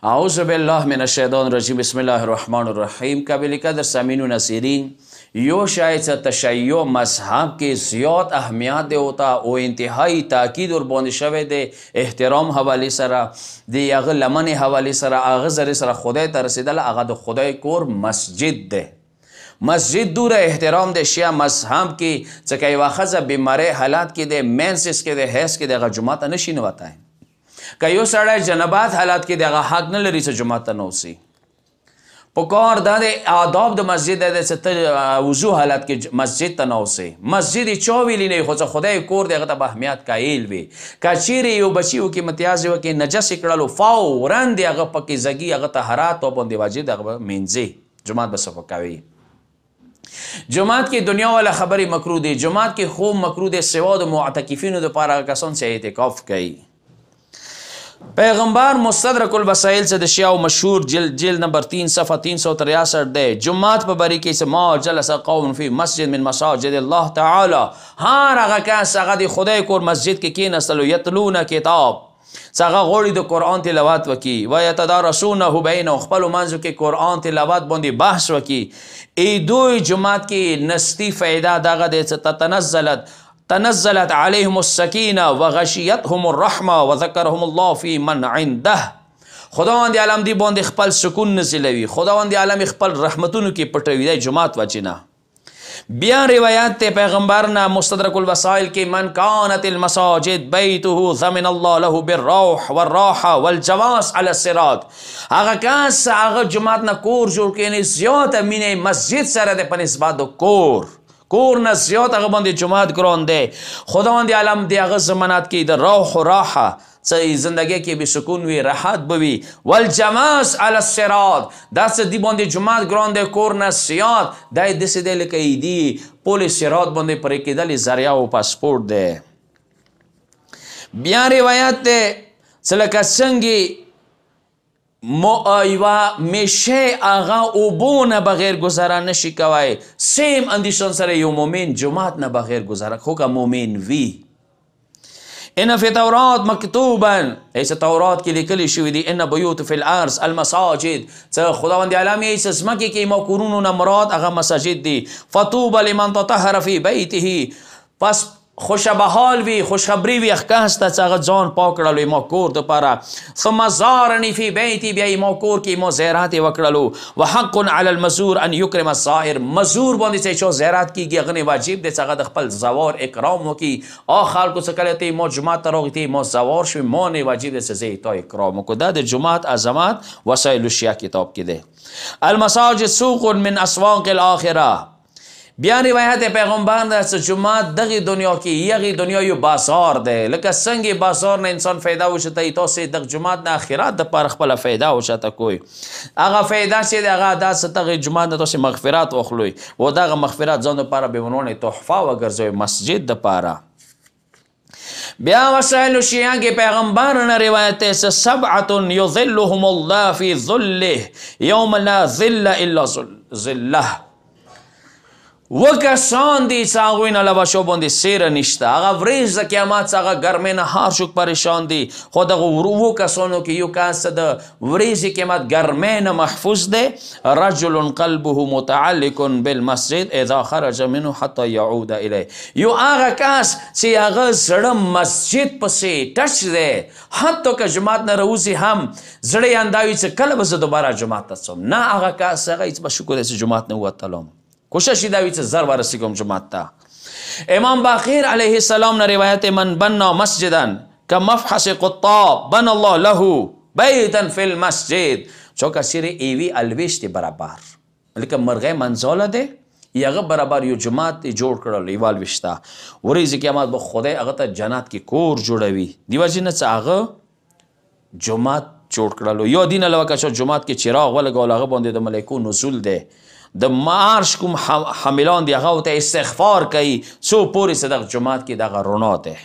اعوذ بالله من الشیطان الرجیم بسم الله الرحمن الرحیم. قابل قدر سامعین و ناظرین، یو شاید تشیع مذهب کې زیات اهمیت دی ہوتا او انتهایی تاکید ور باندې شوی دی احترام حواله سره دی هغه لمن حواله سره هغه زری سره خدای ته رسیدل هغه د خدای کور مسجد دی. مسجد دور احترام د شیعه مذهب کې ځکه یوه ښځه بیماری حالات کې د مینسس کې د حیض کې دغه جومات ته نشي نوتی. که یو سړی جنبات حالات کې دغه حق نه لري چې جومات ته نوسي. پکار دا د آداب د مسجد دی چې ته وضو حالات کې مسجد ته نوسي. مسجد چا ویلی نه خو چې خدای کور دی هغه ته به اهمیت قایل وي. که چیرې یو بچي وکړي متیازې وکړي نجس یې کړلو فورا د هغه پکې زګي هغه طهارت او باندې واجب هغه به مینځي. جومات به صفا کوي. جماعت کې دنیا والا خبرې مکروه دي. جماعت کې خوب مکروه دي سوا د معتکفینو دپاره کسان چې اعتکاف کوي. پیغمبر مستدرک الوسائل سے دشیاو مشهور جلد نمبر 3 صفحہ 363 دے جماعت په بری کې ما جلس قوم فی مسجد من مساجد الله تعالی. هر هغه کس هغه د خدای کور مسجد کې کېناستلو یتلون کتاب څنګه غوړي د قرآن تلاوت وکي و یتدارسونه بینهم خپل منځو کې قرآن تلاوت باندې بحث وکي. ای دوی جماعت کې نستی فایده دغه د تنزلت عليهم السكينة وغشيتهم الرحمة وذكرهم الله في من عنده. خداوند عالم دی باندې خپل سکون نزلوي. خداوند عالم خپل رحمتونو کې پټوي د جماعت وجنه. بیا روایات ته پیغمبرنا مستدرک الوسائل کې من كانت المساجد بيته ضمن الله له بالروح والراحه والجواز على الصراط. هغه کس هغه جماعت نه کور جوړ کړي زیات مینه مسجد سره د پنسبت کور نه زیات هغه باندې جماعت ګران دی. خداوند عالم دی هغه زمانات کې د روح و راحه څه زندګۍ کې به سکون وي راحت به وي. والجماس علی الصراط دا څه دی باندې جماعت ګران دی کور نه زیات دا یې داسې دی لکه ایدي پل صراط باندې پرې کېدل ذریعه او پاسپورټ دی. بیا روایت دی څه لکه څنګه ایوه میشه آغا اوبو نه بغیر گذاره نشی کوای. سیم اندیشان سره یو مومن جماعت نه بغیر گذاره خو که مومن وی. ان فی تورات مکتوبا ایسا تورات کې لیکلی شوی دی ان بیوت فی الارض المساجد څه خداوند عالم یې ایسا ځمکې کې ما کورونو نه مراد هغه مساجد دی. فطوبى لمن تطهر فی بیته پس خوشبحال وی خوشخبری وی اخکاس ته څنګه ځان پاک کړلو ما کور دپاره. ثم زارني فی بیتی بیا ما کور کې ما زیارت وکړلو. وحق علی المزور ان یکرم الزائر مزور باندې چې چا زیارت کیږي هغه وواجب دی څنګه د خپل زوار اکرام وکړي. خلکو څه کله ته ما جماعت ته راغی ته ما زوار شوي ما نه واجب دی چې زه تا اکرام وکړو. دا د جماعت عظمت وسایل الشیعه کتاب کې دی. المساجد سوق من اسواق الاخره. بیا روایت پیغمبر ده چې جماعت دغه دنیا کې یغه دنیا یو بازار ده لکه څنګه بازار نه انسان فایده وشته تاسو د جماعت نه اخرت د پر خپل فایده وشته کوی هغه فایده چې هغه د ستغه جماعت تاسو مغفرت واخلوي و دغه مغفرت ځان لپاره به ونونه تحفه وګرځوي مسجد لپاره. بیا وسائل شیعه کې پیغمبر نه روایت ہے سبعه یظلهم الله فی ظله یوم لا ظل الا ظله. وکسان دی څاغوی نه لباشو باندې سیره نشته هغه وریځ د قیامت څخه ګرمۍ نه هر څوک پریشان دي خو دغه وو کسانو کې یو کس د وریځې قیامت ګرمۍ نه محفوظ دی. رجل قلبه متعلق بالمسجد اذا خرج منه حتى يعود الیه. یو هغه کس چې هغه زړه مسجد پسې ټچ دی حتی که جماعت نه راوځي هم زړه یې انداوي چې کله به زه دوباره جماعت ته ځم. نه هغه کس هغه هېڅ به شکر دی چې جماعت نه ووتلم کوشش دا وی چې زر ورسیږم جماعت ته. امام باقر علیه السلام نه روایت من بنا مسجدا کمفحص قطاب بنا الله له بیتا فی المسجد. چوکا سیر ایوی الویشت برابر لکه مرغه منزاله ده یغه برابر یو جماعت جوړ کړل یو الویشتا ورځ قیامت به خدای هغه ته جنت کې کور جوړوي. دیو جن څه هغه جماعت جوړ کړل یو دین علاوه که جماعت کې چراغ ولګول هغه باندې د ملائکو نزول ده د مارش کوم حاملان دی هغه ته استغفار کوي څو پورې صدق جماعت کې دغه رڼا ده.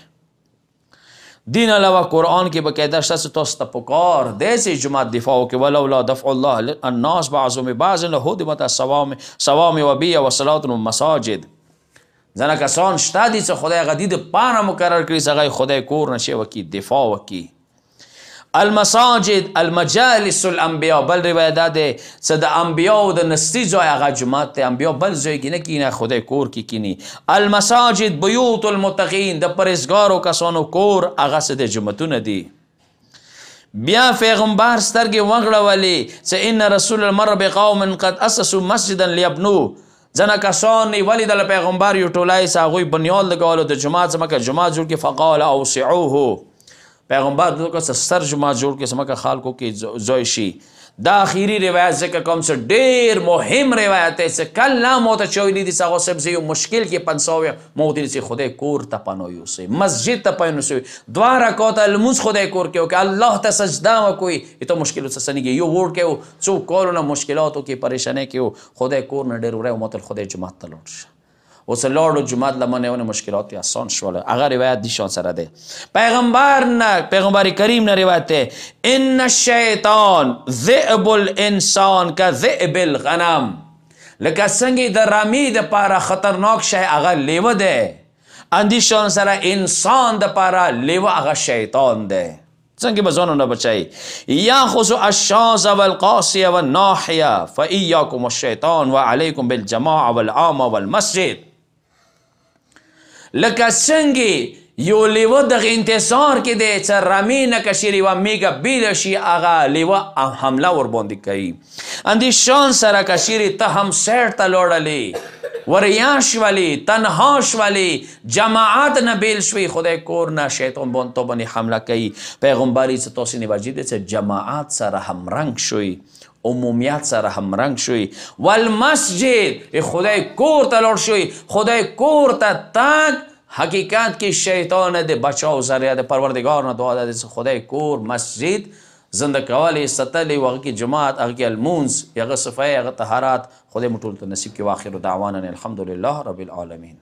دین علاوه قرآن کې بقاعده شته تاسو ته پکار دی چې جماعت دفاع وکړي. ولولا دفع الله الناس بعضهم ببعض لهدمت الصوامع وبیع وصلات المساجد. ځنه کسان شته دي چې خدای هغه دي دپاره مقرر کړي چې هغه خدای کور نشي وکړي دفاع وکړي. المساجد المجالس الانبیاء، بل روایت ده څه د انبیاء د نستی ځای هغه جومات دی، انبیاء بل ځای کې نه کینه، خدای کور کې کینی. المساجد بیوت المتقین، د پرهیزګارو کسانو کور هغه څه د جوماتونه دي. بیا پیغمبر سترګې وغړولې چې ان رسول المر بقوم قد اسسوا مسجدا لیبنوه، ځنه کسان ولیدل پیغمبر یو ټولای څه هغوی بنیاد لګولو د جومات څمکه جومات جوړ کړي، فقال اوسعوه، پیغمبر دغه ستر جومات جوړ کړي څمکه خلکو کې ځای شي. دا اخیری روایت ذکر کوم څه ډېر مهم روایت دی چې کله موته چې ویلي دي چې هغه صاحب زه یو مشکل کې پنساوی ما ویلي چې خدای کور ته پناه یوسئ، مسجد ته پناه یوسئ، 2 رکعاته لمونځ خدای کور کې وکړئ، الله ته سجده وکړئ، ته مشکل څه سنیږي یو وړ کې څو کارونه مشکلاتو کې پریشانۍ کې خدای کور نه ډېر وری ماته خدای جماعت ته لاړ شه. اوس لاړو جماعت لمنه ونه مشکلات آسان شول. هغه روایت دي شان سره ده پیغمبر کریم نه روایت ده ان الشیطان ذئب الانسان کا ذئب الغنم، لکه څنګه د رمی د پاره خطرناک شی هغه لیوه ده، اندی شان سره انسان د پاره لیوه هغه شیطان ده. څنګه به ځانونه بچای. یاخذ الشاذ والقاصیه والناحیه فاياكم والشیطان وعليكم بالجماعه والعامه والمسجد، لکه څنګه یو لیوه دغه انتظار کې دی چې رمې نه کشي یوه میږه بیله شي، هغه لیوه حمله ورباندې کوي. اندې شان سره که چیرې ته هم سیر ته لاړلې، وریا شولې، تنها شولې، جماعت نه بیل شوې، خدای کور نه شیطان باندې تو باندې حمله کوي. پیغمبري څه تاسې نه واجب دی چې جماعت سره همرنګ شوي، عمومیت سره همرنګ شوي. والمسجد، خدای کور ته لاړ شوي، خدای کور ته تګ حقیقت کې شیطان د بچاو ذریعه د پروردگار نه دعا ده چې خدای کور مسجد زنده کوالی ستلی و هغه کې جماعت، هغه کې المونځ، هغه صفای، هغه طهارت خدای مو ټول ته نصیب کړي. واخر دعوانا الحمدلله رب العالمین.